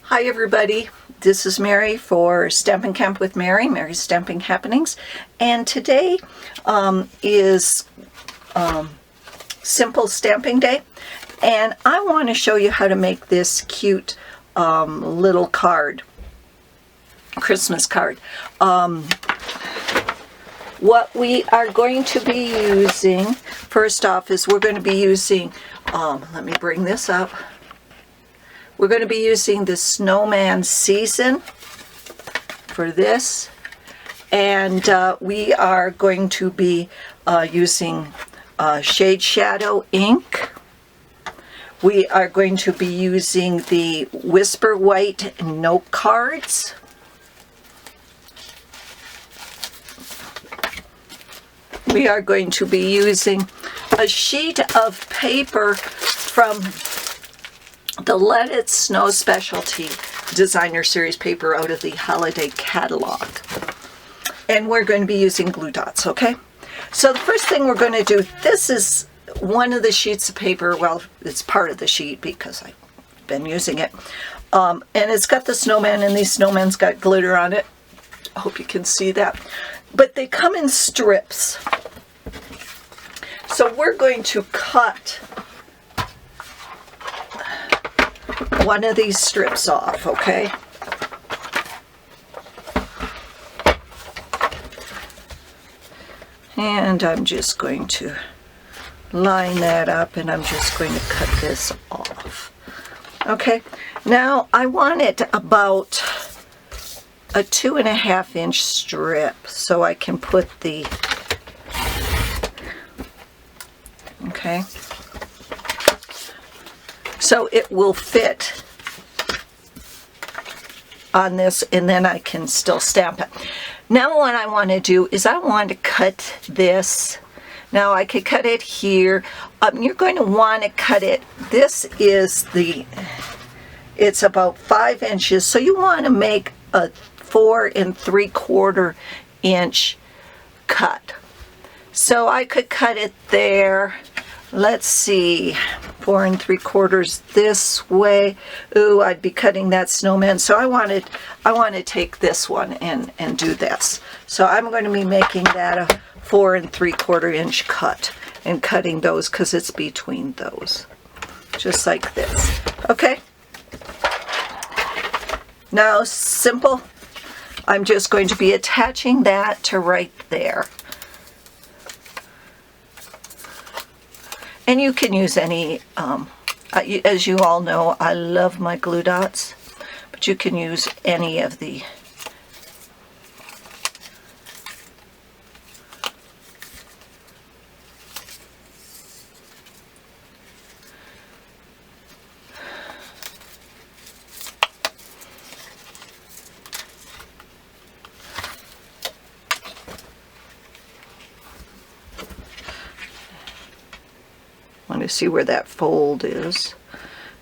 Hi everybody, this is Mary for Stampin' Camp with Mary, Mary's Stamping Happenings, and today is Simple Stamping Day, and I want to show you how to make this cute little card, Christmas card. What we are going to be using, first off, is we're going to be using, let me bring this up. We're going to be using the Snowman Season for this, and we are going to be using Shade Shadow ink. We are going to be using the Whisper White note cards. We are going to be using a sheet of paper from the Let It Snow Specialty Designer Series paper out of the Holiday Catalog. And we're going to be using glue dots, okay? So the first thing we're going to do, this is one of the sheets of paper, well, it's part of the sheet because I've been using it. And it's got the snowman, and these snowmen's got glitter on it. I hope you can see that. But they come in strips. So we're going to cut one of these strips off, okay? And I'm just going to line that up, and I'm just going to cut this off. Okay, now I want it about a 2.5 inch strip so I can put the, okay, so it will fit on this, and then I can still stamp it. Now what I want to do is I want to cut this. Now I could cut it here. You're going to want to cut it. This is it's about 5 inches, so you want to make a 4 3/4 inch cut. So I could cut it there. Let's see, 4 3/4 this way. Ooh, I'd be cutting that snowman. So I want to take this one and do this. So I'm going to be making that a 4 3/4 inch cut and cutting those because it's between those, just like this. Okay. Now, simple. I'm just going to be attaching that to right there. And you can use any, as you all know, I love my glue dots, but you can use any of the want to see where that fold is,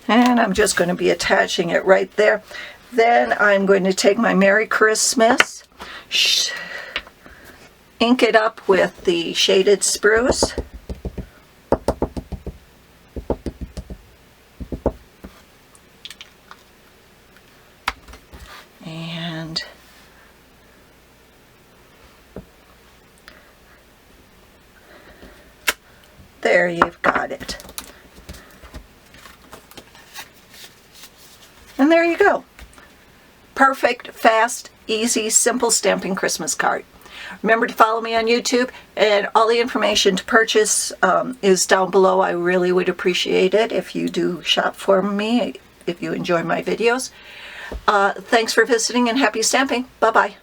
and I'm just going to be attaching it right there. Then I'm going to take my Merry Christmas, ink it up with the shaded spruce, and there you've got it. And there you go. Perfect, fast, easy, simple stamping Christmas card. Remember to follow me on YouTube, and all the information to purchase is down below. I really would appreciate it if you do shop for me, if you enjoy my videos. Thanks for visiting, and happy stamping. Bye-bye.